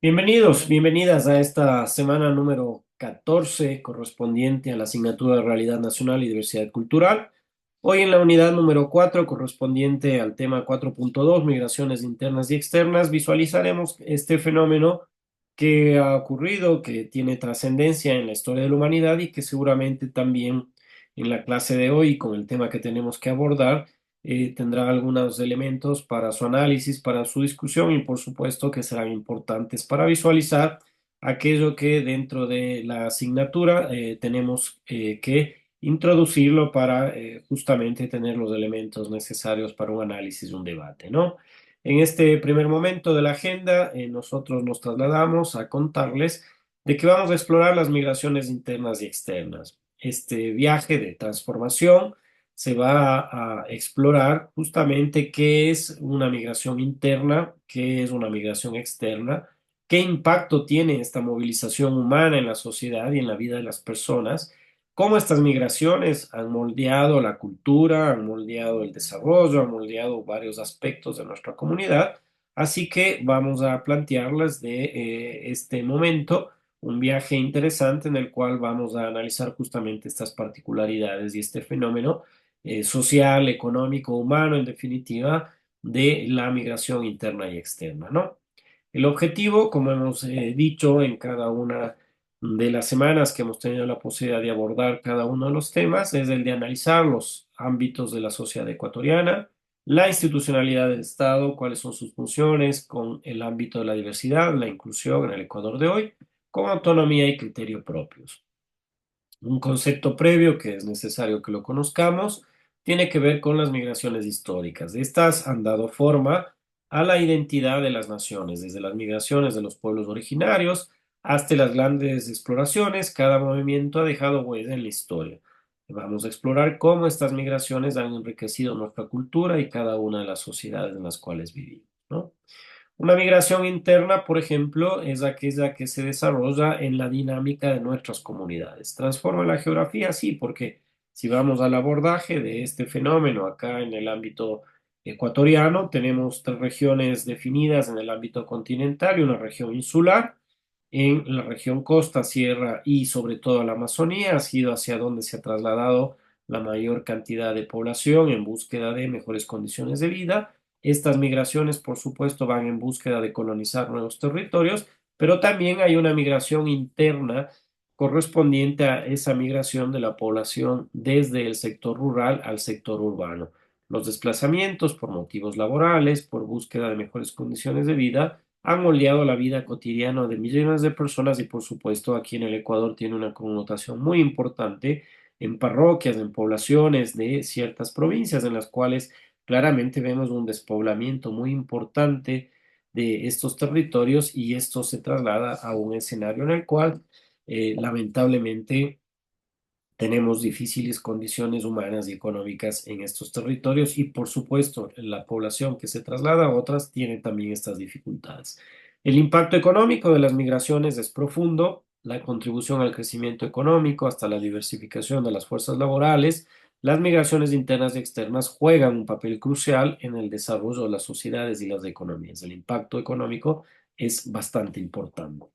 Bienvenidos, bienvenidas a esta semana número 14 correspondiente a la asignatura de Realidad Nacional y Diversidad Cultural. Hoy en la unidad número 4 correspondiente al tema 4.2 migraciones internas y externas, visualizaremos este fenómeno que ha ocurrido, que tiene trascendencia en la historia de la humanidad y que seguramente también en la clase de hoy, con el tema que tenemos que abordar, tendrá algunos elementos para su análisis, para su discusión y por supuesto que serán importantes para visualizar aquello que dentro de la asignatura tenemos que introducirlo para justamente tener los elementos necesarios para un análisis, un debate, ¿no? En este primer momento de la agenda, nosotros nos trasladamos a contarles de que vamos a explorar las migraciones internas y externas. Este viaje de transformación se va a explorar justamente qué es una migración interna, qué es una migración externa, qué impacto tiene esta movilización humana en la sociedad y en la vida de las personas, cómo estas migraciones han moldeado la cultura, han moldeado el desarrollo, han moldeado varios aspectos de nuestra comunidad. Así que vamos a plantearles de este momento un viaje interesante en el cual vamos a analizar justamente estas particularidades y este fenómeno social, económico, humano, en definitiva, de la migración interna y externa, ¿no? El objetivo, como hemos dicho en cada una de las semanas que hemos tenido la posibilidad de abordar cada uno de los temas, es el de analizar los ámbitos de la sociedad ecuatoriana, la institucionalidad del Estado, cuáles son sus funciones con el ámbito de la diversidad, la inclusión en el Ecuador de hoy, con autonomía y criterio propios. Un concepto previo que es necesario que lo conozcamos tiene que ver con las migraciones históricas. Estas han dado forma a la identidad de las naciones, desde las migraciones de los pueblos originarios hasta las grandes exploraciones. Cada movimiento ha dejado huella en la historia. Vamos a explorar cómo estas migraciones han enriquecido nuestra cultura y cada una de las sociedades en las cuales vivimos, ¿no? Una migración interna, por ejemplo, es aquella que se desarrolla en la dinámica de nuestras comunidades. ¿Transforma la geografía? Sí, porque si vamos al abordaje de este fenómeno acá en el ámbito ecuatoriano, tenemos tres regiones definidas en el ámbito continental y una región insular. En la región costa, sierra y sobre todo la Amazonía ha sido hacia donde se ha trasladado la mayor cantidad de población en búsqueda de mejores condiciones de vida. Estas migraciones, por supuesto, van en búsqueda de colonizar nuevos territorios, pero también hay una migración interna correspondiente a esa migración de la población desde el sector rural al sector urbano. Los desplazamientos por motivos laborales, por búsqueda de mejores condiciones de vida, han moldeado la vida cotidiana de millones de personas y, por supuesto, aquí en el Ecuador tiene una connotación muy importante en parroquias, en poblaciones de ciertas provincias en las cuales claramente vemos un despoblamiento muy importante de estos territorios y esto se traslada a un escenario en el cual lamentablemente tenemos difíciles condiciones humanas y económicas en estos territorios y por supuesto la población que se traslada a otras tiene también estas dificultades. El impacto económico de las migraciones es profundo, la contribución al crecimiento económico hasta la diversificación de las fuerzas laborales. Las migraciones internas y externas juegan un papel crucial en el desarrollo de las sociedades y las economías. El impacto económico es bastante importante.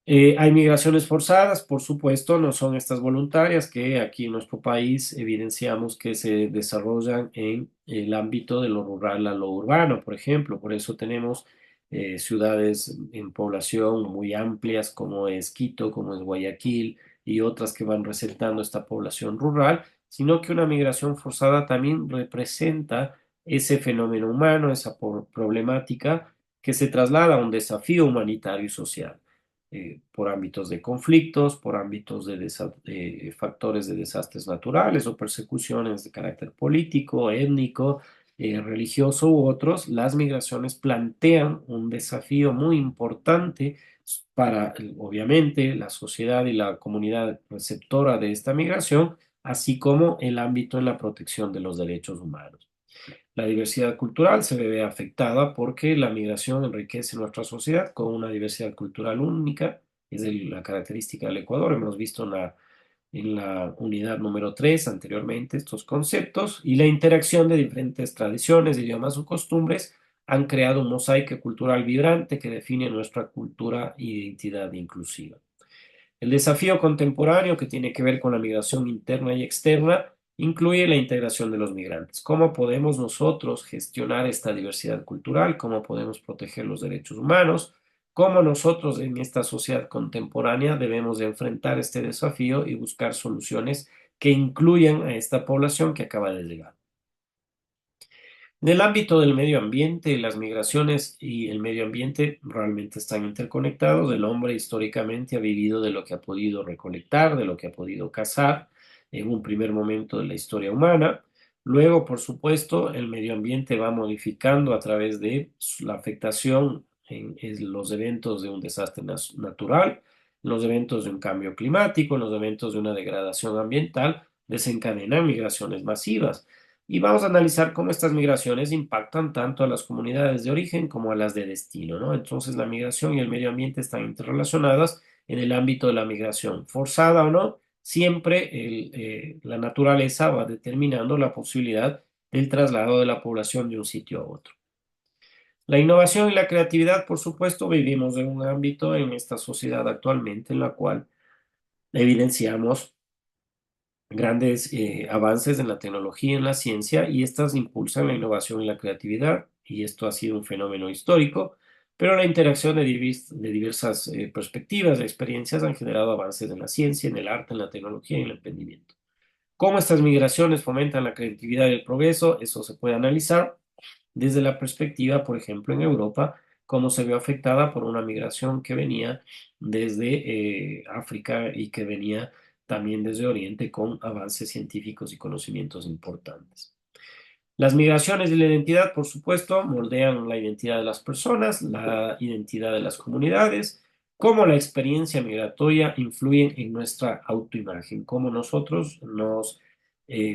Hay migraciones forzadas, por supuesto, no son estas voluntarias que aquí en nuestro país evidenciamos que se desarrollan en el ámbito de lo rural a lo urbano, por ejemplo. Por eso tenemos ciudades en población muy amplias como es Quito, como es Guayaquil y otras que van resaltando esta población rural, sino que una migración forzada también representa ese fenómeno humano, esa problemática que se traslada a un desafío humanitario y social por ámbitos de conflictos, por ámbitos de factores de desastres naturales o persecuciones de carácter político, étnico, religioso u otros, las migraciones plantean un desafío muy importante para, obviamente, la sociedad y la comunidad receptora de esta migración, así como el ámbito en la protección de los derechos humanos. La diversidad cultural se ve afectada porque la migración enriquece nuestra sociedad con una diversidad cultural única, es la característica del Ecuador. Hemos visto en la unidad número 3 anteriormente estos conceptos y la interacción de diferentes tradiciones, idiomas o costumbres han creado un mosaico cultural vibrante que define nuestra cultura e identidad inclusiva. El desafío contemporáneo que tiene que ver con la migración interna y externa incluye la integración de los migrantes. ¿Cómo podemos nosotros gestionar esta diversidad cultural? ¿Cómo podemos proteger los derechos humanos? ¿Cómo nosotros en esta sociedad contemporánea debemos de enfrentar este desafío y buscar soluciones que incluyan a esta población que acaba de llegar? En el ámbito del medio ambiente, las migraciones y el medio ambiente realmente están interconectados. El hombre históricamente ha vivido de lo que ha podido recolectar, de lo que ha podido cazar en un primer momento de la historia humana. Luego, por supuesto, el medio ambiente va modificando a través de la afectación en los eventos de un desastre natural, los eventos de un cambio climático, los eventos de una degradación ambiental, desencadenan migraciones masivas. Y vamos a analizar cómo estas migraciones impactan tanto a las comunidades de origen como a las de destino, ¿no? Entonces, la migración y el medio ambiente están interrelacionadas en el ámbito de la migración, forzada o no, siempre la naturaleza va determinando la posibilidad del traslado de la población de un sitio a otro. La innovación y la creatividad, por supuesto, vivimos en un ámbito en esta sociedad actualmente en la cual evidenciamos grandes avances en la tecnología y en la ciencia y estas impulsan la innovación y la creatividad y esto ha sido un fenómeno histórico, pero la interacción de diversas perspectivas, de experiencias han generado avances en la ciencia, en el arte, en la tecnología y en el emprendimiento. ¿Cómo estas migraciones fomentan la creatividad y el progreso? Eso se puede analizar desde la perspectiva, por ejemplo, en Europa, cómo se vio afectada por una migración que venía desde África y que venía también desde Oriente con avances científicos y conocimientos importantes. Las migraciones y la identidad, por supuesto, moldean la identidad de las personas, la identidad de las comunidades, cómo la experiencia migratoria influye en nuestra autoimagen, cómo nosotros nos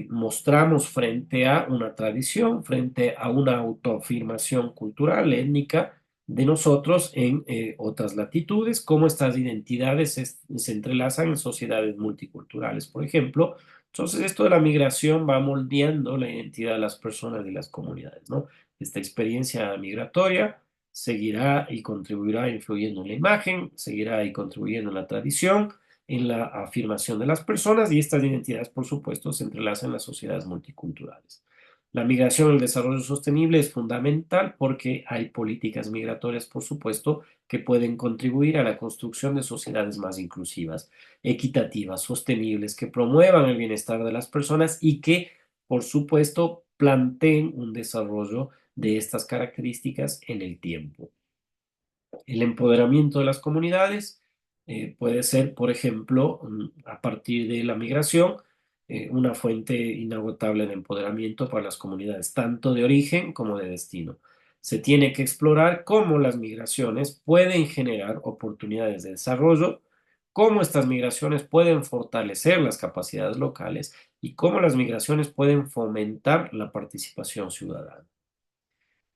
mostramos frente a una tradición, frente a una autoafirmación cultural, étnica de nosotros en otras latitudes, cómo estas identidades se entrelazan en sociedades multiculturales, por ejemplo. Entonces, esto de la migración va moldeando la identidad de las personas y las comunidades, ¿no? Esta experiencia migratoria seguirá y contribuirá influyendo en la imagen, seguirá y contribuyendo en la tradición, en la afirmación de las personas y estas identidades, por supuesto, se entrelazan en las sociedades multiculturales. La migración y el desarrollo sostenible es fundamental porque hay políticas migratorias, por supuesto, que pueden contribuir a la construcción de sociedades más inclusivas, equitativas, sostenibles, que promuevan el bienestar de las personas y que, por supuesto, planteen un desarrollo de estas características en el tiempo. El empoderamiento de las comunidades puede ser, por ejemplo, a partir de la migración, una fuente inagotable de empoderamiento para las comunidades, tanto de origen como de destino. Se tiene que explorar cómo las migraciones pueden generar oportunidades de desarrollo, cómo estas migraciones pueden fortalecer las capacidades locales y cómo las migraciones pueden fomentar la participación ciudadana.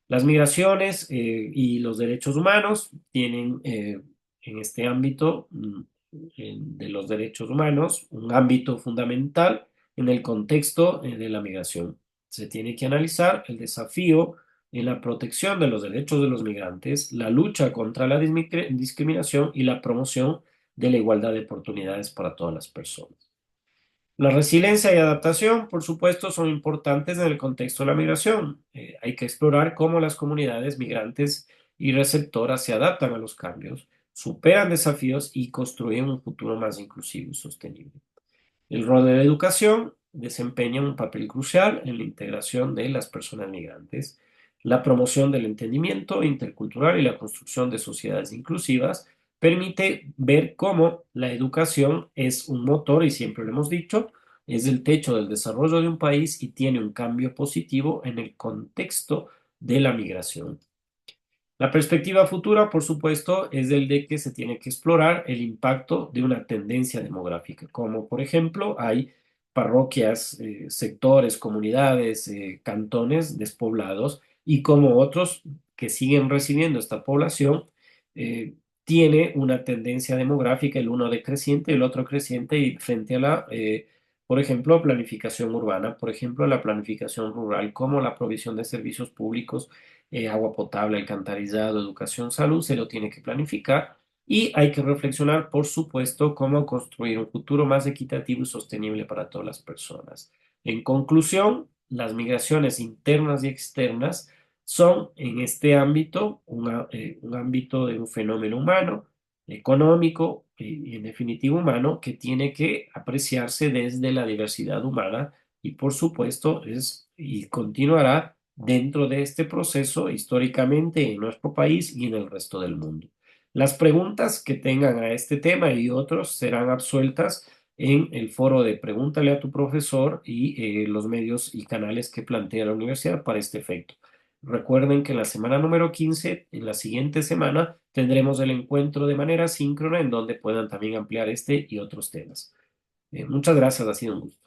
Las migraciones y los derechos humanos tienen en este ámbito de los derechos humanos un ámbito fundamental en el contexto de la migración. Se tiene que analizar el desafío en la protección de los derechos de los migrantes, la lucha contra la discriminación y la promoción de la igualdad de oportunidades para todas las personas. La resiliencia y adaptación, por supuesto, son importantes en el contexto de la migración. Hay que explorar cómo las comunidades migrantes y receptoras se adaptan a los cambios, superan desafíos y construyen un futuro más inclusivo y sostenible. El rol de la educación desempeña un papel crucial en la integración de las personas migrantes, la promoción del entendimiento intercultural y la construcción de sociedades inclusivas permite ver cómo la educación es un motor, y siempre lo hemos dicho, es el techo del desarrollo de un país y tiene un cambio positivo en el contexto de la migración. La perspectiva futura, por supuesto, es el de que se tiene que explorar el impacto de una tendencia demográfica, como por ejemplo hay parroquias, sectores, comunidades, cantones despoblados y como otros que siguen recibiendo esta población, eh, tiene una tendencia demográfica, el uno decreciente y el otro creciente y frente a la, por ejemplo, planificación urbana, por ejemplo, la planificación rural, como la provisión de servicios públicos agua potable, alcantarillado, educación, salud, se lo tiene que planificar y hay que reflexionar, por supuesto, cómo construir un futuro más equitativo y sostenible para todas las personas. En conclusión, las migraciones internas y externas son en este ámbito un ámbito de un fenómeno humano, económico y en definitiva humano que tiene que apreciarse desde la diversidad humana y por supuesto es y continuará dentro de este proceso históricamente en nuestro país y en el resto del mundo. Las preguntas que tengan a este tema y otros serán absueltas en el foro de Pregúntale a tu profesor y los medios y canales que plantea la universidad para este efecto. Recuerden que en la semana número 15, en la siguiente semana, tendremos el encuentro de manera síncrona en donde puedan también ampliar este y otros temas. Muchas gracias, ha sido un gusto.